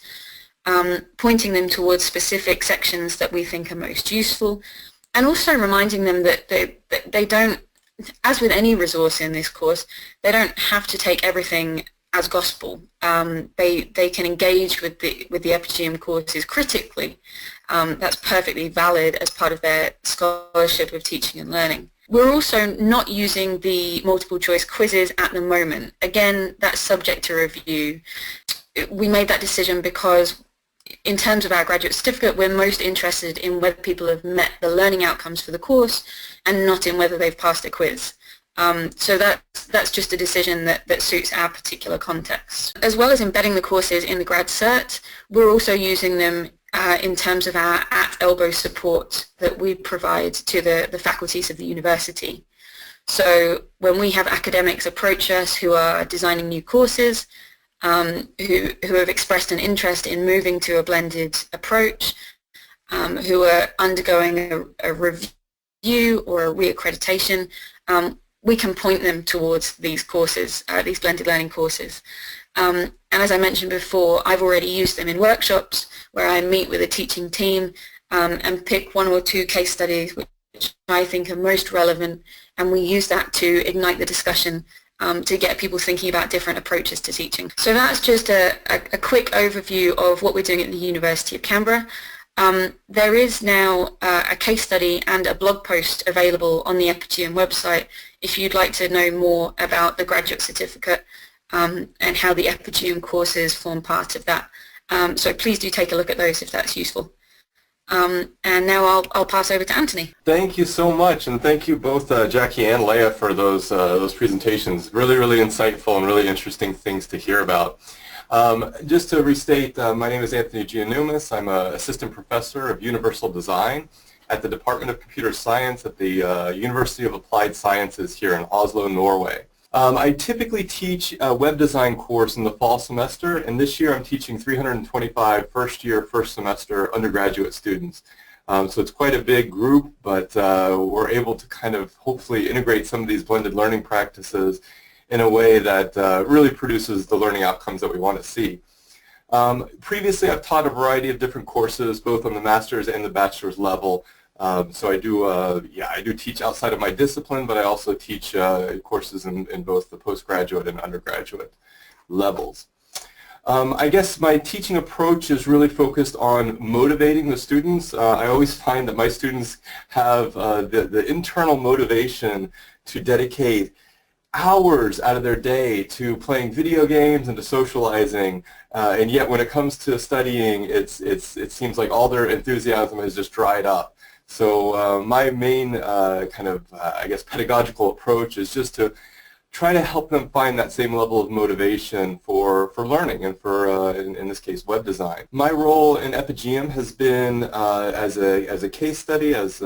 pointing them towards specific sections that we think are most useful, and also reminding them that they don't, as with any resource in this course, they don't have to take everything as gospel. They can engage with the EpiGM courses critically. That's perfectly valid as part of their scholarship of teaching and learning. We're also not using the multiple choice quizzes at the moment. Again, that's subject to review. We made that decision because in terms of our graduate certificate, we're most interested in whether people have met the learning outcomes for the course and not in whether they've passed a quiz. So that's just a decision that suits our particular context. As well as embedding the courses in the grad cert, we're also using them in terms of our at-elbow support that we provide to the faculties of the university. So when we have academics approach us who are designing new courses, who have expressed an interest in moving to a blended approach, who are undergoing a review or a reaccreditation, we can point them towards these courses, these blended learning courses. And as I mentioned before, I've already used them in workshops where I meet with a teaching team and pick 1 or 2 case studies which I think are most relevant, and we use that to ignite the discussion to get people thinking about different approaches to teaching. So that's just a quick overview of what we're doing at the University of Canberra. There is now a case study and a blog post available on the EpiGM website if you'd like to know more about the graduate certificate and how the EpiGM courses form part of that. So please do take a look at those if that's useful. And now I'll pass over to Anthony. Thank you so much, and thank you both Jackie and Leah for those presentations. Really, really insightful and really interesting things to hear about. Just to restate, my name is Anthony Giannoumis. I'm an assistant professor of universal design at the Department of Computer Science at the University of Applied Sciences here in Oslo, Norway. I typically teach a web design course in the fall semester, and this year I'm teaching 325 first-year, first semester undergraduate students. So it's quite a big group, but we're able to kind of hopefully integrate some of these blended learning practices in a way that really produces the learning outcomes that we want to see. Previously, I've taught a variety of different courses, both on the master's and the bachelor's level. So I do teach outside of my discipline, but I also teach courses in both the postgraduate and undergraduate levels. I guess my teaching approach is really focused on motivating the students. I always find that my students have the internal motivation to dedicate hours out of their day to playing video games and to socializing, and yet when it comes to studying, it seems like all their enthusiasm has just dried up. So my main I guess pedagogical approach is just to try to help them find that same level of motivation for learning and for, in this case, web design. My role in Epigem has been as a case study, as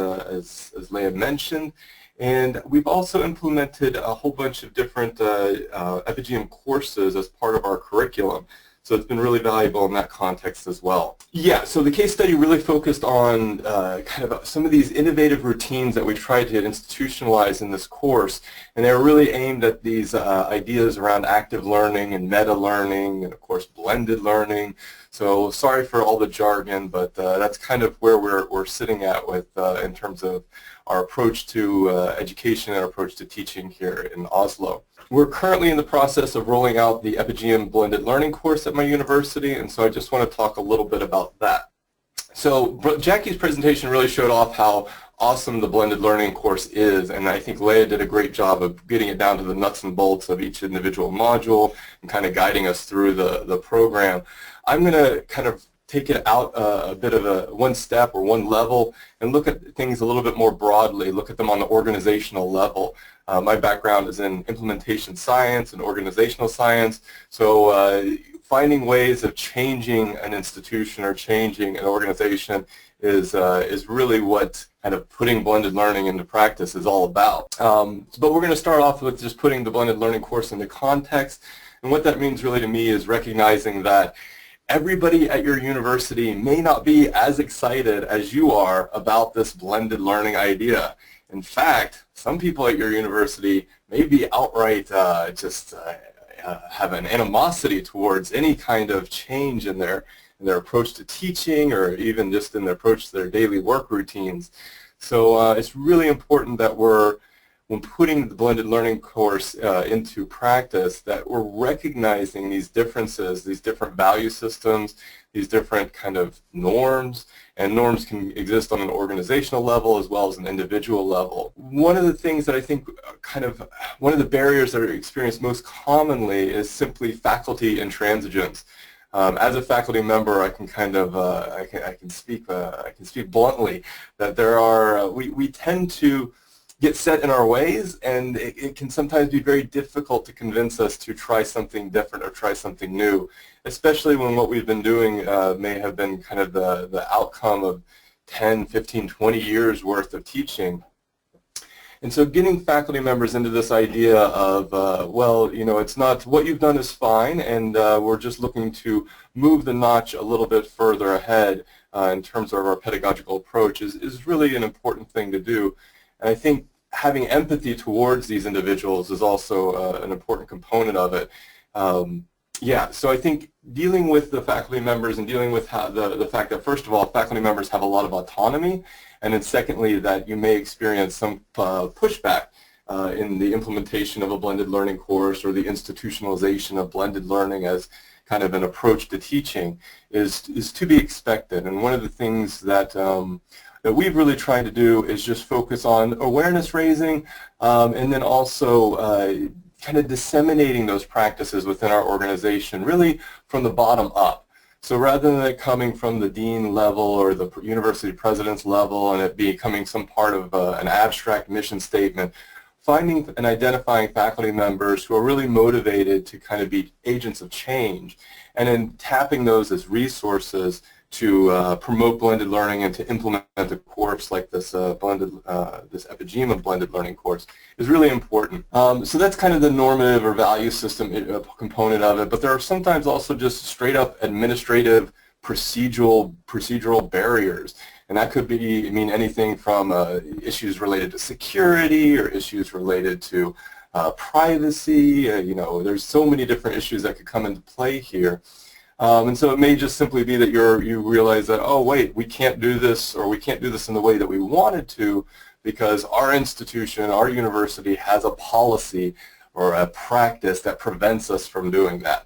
Leah mentioned, and we've also implemented a whole bunch of different Epigem courses as part of our curriculum. So it's been really valuable in that context as well. Yeah, so the case study really focused on kind of some of these innovative routines that we tried to institutionalize in this course, and they were really aimed at these ideas around active learning and meta learning and of course blended learning. So sorry for all the jargon, but that's kind of where we're sitting at with in terms of our approach to education and our approach to teaching here in Oslo. We're currently in the process of rolling out the Epigem blended learning course at my university, and so I just want to talk a little bit about that. So Jackie's presentation really showed off how awesome the blended learning course is, and I think Leah did a great job of getting it down to the nuts and bolts of each individual module and kind of guiding us through the program. I'm going to kind of take it out a bit of a one step or one level and look at things a little bit more broadly, look at them on the organizational level. My background is in implementation science and organizational science, so finding ways of changing an institution or changing an organization is really what kind of putting blended learning into practice is all about. But we're going to start off with just putting the blended learning course into context, and what that means really to me is recognizing that everybody at your university may not be as excited as you are about this blended learning idea. In fact, some people at your university may be outright have an animosity towards any kind of change in their approach to teaching or even just in their approach to their daily work routines. So it's really important that when putting the blended learning course into practice, that we're recognizing these differences, these different value systems, these different kind of norms, and norms can exist on an organizational level as well as an individual level. One of the things that I think one of the barriers that are experienced most commonly is simply faculty intransigence. As a faculty member, I can kind of I can speak bluntly that there are we tend to get set in our ways, and it can sometimes be very difficult to convince us to try something different or try something new, especially when what we've been doing may have been kind of the outcome of 10, 15, 20 years worth of teaching. And so getting faculty members into this idea of, well, you know, it's not, what you've done is fine, and we're just looking to move the notch a little bit further ahead in terms of our pedagogical approach is really an important thing to do. And I think having empathy towards these individuals is also an important component of it. Yeah, so I think dealing with the faculty members and dealing with how the fact that, first of all, faculty members have a lot of autonomy, and then secondly, that you may experience some pushback in the implementation of a blended learning course or the institutionalization of blended learning as kind of an approach to teaching is to be expected. And one of the things that that we've really tried to do is just focus on awareness raising and then also kind of disseminating those practices within our organization really from the bottom up. So rather than it coming from the dean level or the university president's level and it becoming some part of an abstract mission statement, finding and identifying faculty members who are really motivated to kind of be agents of change, and then tapping those as resources to promote blended learning and to implement a course like this this Epigema blended learning course is really important. So that's kind of the normative or value system component of it, but there are sometimes also just straight up administrative procedural barriers, and that could mean anything from issues related to security or issues related to privacy. You know, there's so many different issues that could come into play here. And so it may just simply be that you realize that, oh wait, we can't do this, or we can't do this in the way that we wanted to because our institution, our university has a policy or a practice that prevents us from doing that.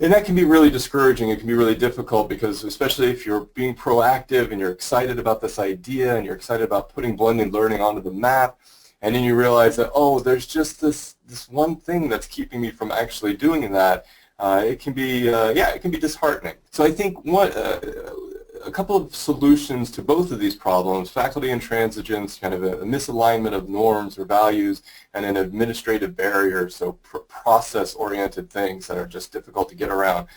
And that can be really discouraging. It can be really difficult because, especially if you're being proactive and you're excited about this idea and you're excited about putting blended learning onto the map, and then you realize that, oh, there's just this one thing that's keeping me from actually doing that. It can be, it can be disheartening. So I think a couple of solutions to both of these problems, faculty intransigence, kind of a misalignment of norms or values, and an administrative barrier, so process-oriented things that are just difficult to get around.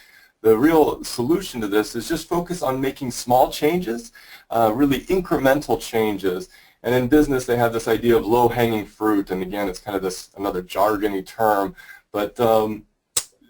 The real solution to this is just focus on making small changes, really incremental changes. And in business, they have this idea of low-hanging fruit, and again, it's kind of this another jargony term, but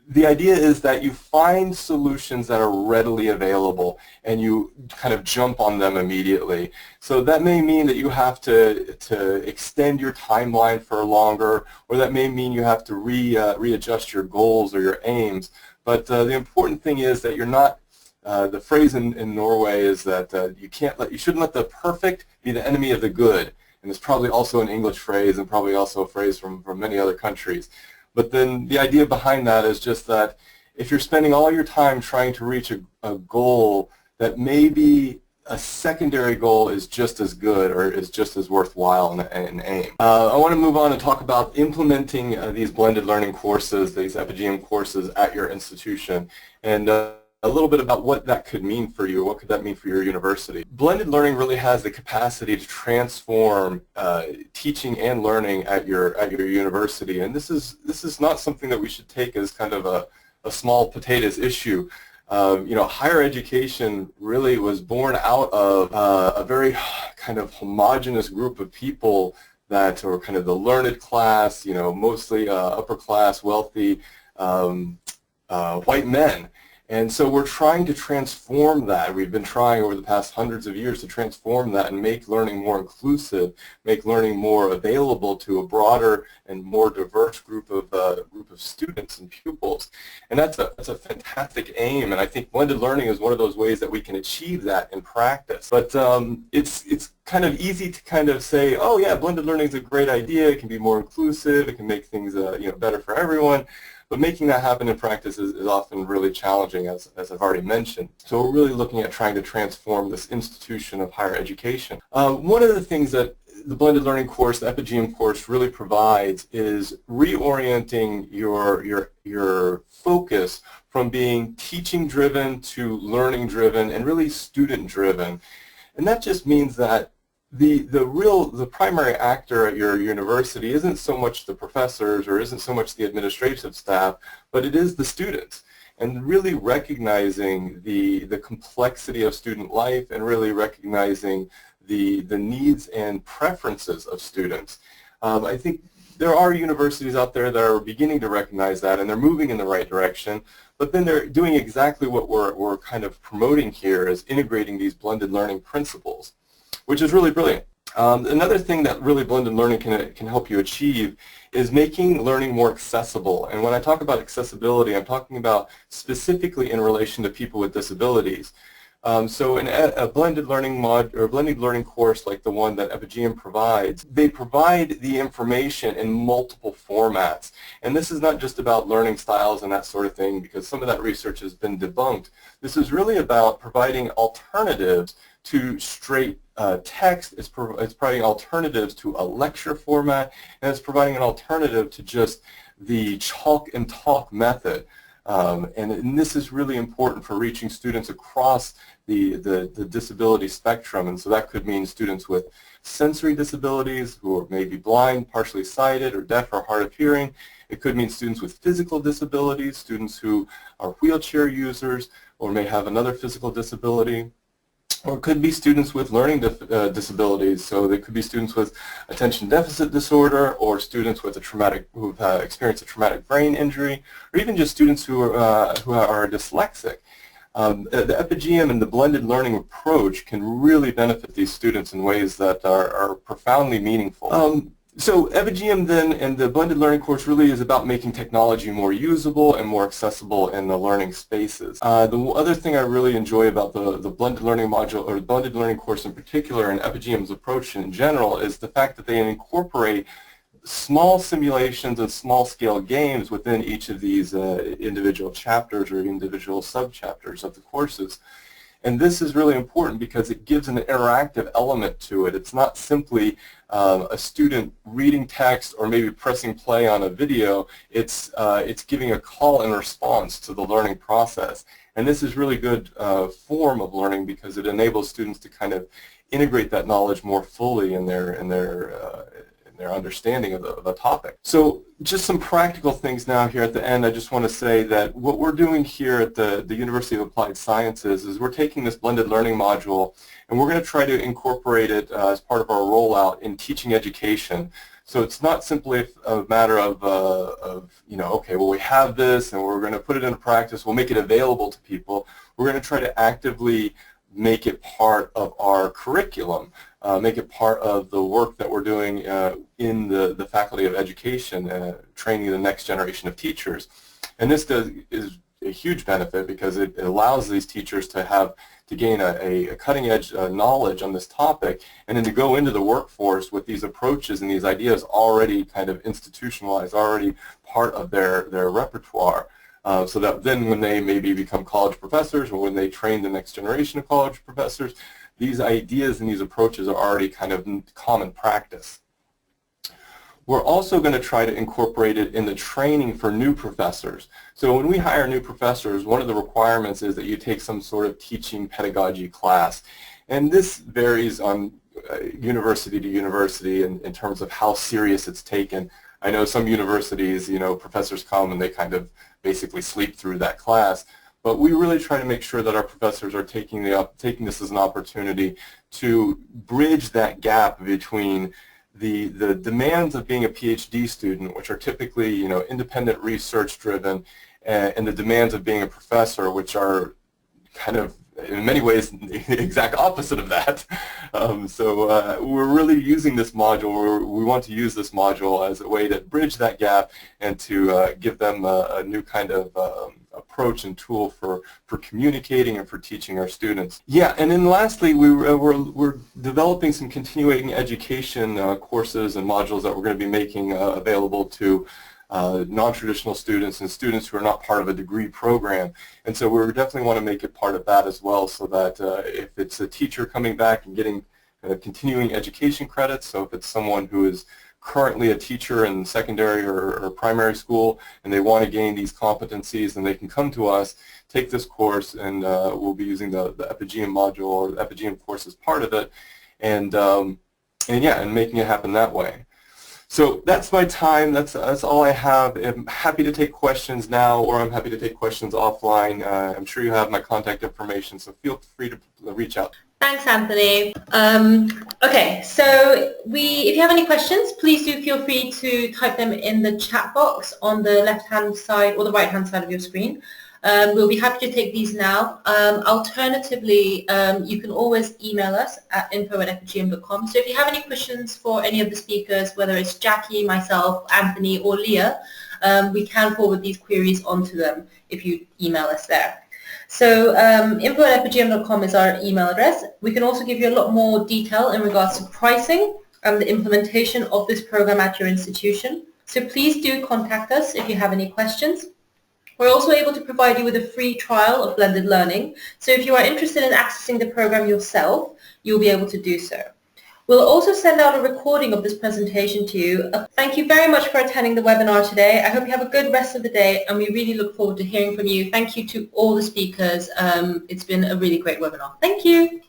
the idea is that you find solutions that are readily available and you kind of jump on them immediately. So that may mean that you have to extend your timeline for longer, or that may mean you have to readjust your goals or your aims. But the important thing is that you're not, the phrase in Norway is that you shouldn't let the perfect be the enemy of the good. And it's probably also an English phrase and probably also a phrase from many other countries. But then the idea behind that is just that if you're spending all your time trying to reach a goal, that maybe a secondary goal is just as good or is just as worthwhile an aim. I want to move on and talk about implementing these blended learning courses, these Epigema courses at your institution, and a little bit about what that could mean for you. What could that mean for your university? Blended learning really has the capacity to transform teaching and learning at your university, and this is not something that we should take as kind of a small potatoes issue. You know, higher education really was born out of a very kind of homogenous group of people that were kind of the learned class, you know, mostly upper class, wealthy white men. And so we're trying to transform that. We've been trying over the past hundreds of years to transform that and make learning more inclusive, make learning more available to a broader and more diverse group of students and pupils. And that's a fantastic aim, and I think blended learning is one of those ways that we can achieve that in practice. But it's kind of easy to kind of say, oh yeah, blended learning is a great idea. It can be more inclusive. It can make things you know, better for everyone. But making that happen in practice is often really challenging, as I've already mentioned. So we're really looking at trying to transform this institution of higher education. One of the things that the blended learning course, the Epigema course, really provides is reorienting your focus from being teaching-driven to learning-driven and really student-driven. And that just means that the primary actor at your university isn't so much the professors or isn't so much the administrative staff, but it is the students. And really recognizing the complexity of student life and really recognizing the needs and preferences of students. I think there are universities out there that are beginning to recognize that, and they're moving in the right direction, but then they're doing exactly what we're kind of promoting here, is integrating these blended learning principles, which is really brilliant. Another thing that really blended learning can help you achieve is making learning more accessible. And when I talk about accessibility, I'm talking about specifically in relation to people with disabilities. So in a blended learning blended learning course like the one that Epigema provides, they provide the information in multiple formats. And this is not just about learning styles and that sort of thing, because some of that research has been debunked. This is really about providing alternatives to straight text. It's providing alternatives to a lecture format, and it's providing an alternative to just the chalk and talk method. And this is really important for reaching students across the disability spectrum. And so that could mean students with sensory disabilities who are maybe blind, partially sighted, or deaf or hard of hearing. It could mean students with physical disabilities, students who are wheelchair users or may have another physical disability. Or it could be students with learning disabilities, so they could be students with attention deficit disorder, or students with who've experienced a traumatic brain injury, or even just students who are dyslexic. The EpiGM and the blended learning approach can really benefit these students in ways that are profoundly meaningful. So EpiGM then and the blended learning course really is about making technology more usable and more accessible in the learning spaces. The other thing I really enjoy about the blended learning module, or the blended learning course in particular, and EpiGM's approach in general, is the fact that they incorporate small simulations and small-scale games within each of these individual chapters or individual sub-chapters of the courses. And this is really important because it gives an interactive element to it. It's not simply a student reading text or maybe pressing play on a video. It's giving a call and response to the learning process. And this is really good form of learning because it enables students to kind of integrate that knowledge more fully in their understanding of the topic. So just some practical things now here at the end. I just want to say that what we're doing here at the University of Applied Sciences is we're taking this blended learning module and we're going to try to incorporate it as part of our rollout in teaching education. So it's not simply a matter of you know, okay, well we have this and we're going to put it into practice, we'll make it available to people. We're going to try to actively make it part of our curriculum, make it part of the work that we're doing in the Faculty of Education, training the next generation of teachers. And this is a huge benefit because it allows these teachers to gain a cutting-edge knowledge on this topic, and then to go into the workforce with these approaches and these ideas already kind of institutionalized, already part of their repertoire. So that then when they maybe become college professors or when they train the next generation of college professors, these ideas and these approaches are already kind of common practice. We're also going to try to incorporate it in the training for new professors. So when we hire new professors, one of the requirements is that you take some sort of teaching pedagogy class. And this varies on university to university in terms of how serious it's taken. I know some universities, you know, professors come and they kind of basically sleep through that class. But we really try to make sure that our professors are taking this as an opportunity to bridge that gap between the demands of being a PhD student, which are typically, you know, independent research driven, and the demands of being a professor, which are kind of in many ways the exact opposite of that. So we're really using this module, we want to use this module as a way to bridge that gap and to give them a new kind of approach and tool for communicating and for teaching our students. Yeah, and then lastly, we're developing some continuing education courses and modules that we're going to be making available to non-traditional students and students who are not part of a degree program. And so we definitely want to make it part of that as well, so that if it's a teacher coming back and getting continuing education credits, so if it's someone who is currently a teacher in secondary or primary school and they want to gain these competencies, then they can come to us, take this course, and we'll be using the EpiGM module or the EpiGM course as part of it, and yeah, and making it happen that way. So that's my time. That's all I have. I'm happy to take questions now, or I'm happy to take questions offline. I'm sure you have my contact information, so feel free to reach out. Thanks, Anthony. Okay, so if you have any questions, please do feel free to type them in the chat box on the left-hand side or the right-hand side of your screen. We'll be happy to take these now. Alternatively, you can always email us at info@epigm.com. So if you have any questions for any of the speakers, whether it's Jackie, myself, Anthony, or Leah, we can forward these queries onto them if you email us there. So info@epigm.com is our email address. We can also give you a lot more detail in regards to pricing and the implementation of this program at your institution. So please do contact us if you have any questions. We're also able to provide you with a free trial of blended learning. So if you are interested in accessing the program yourself, you'll be able to do so. We'll also send out a recording of this presentation to you. Thank you very much for attending the webinar today. I hope you have a good rest of the day, and we really look forward to hearing from you. Thank you to all the speakers. It's been a really great webinar. Thank you.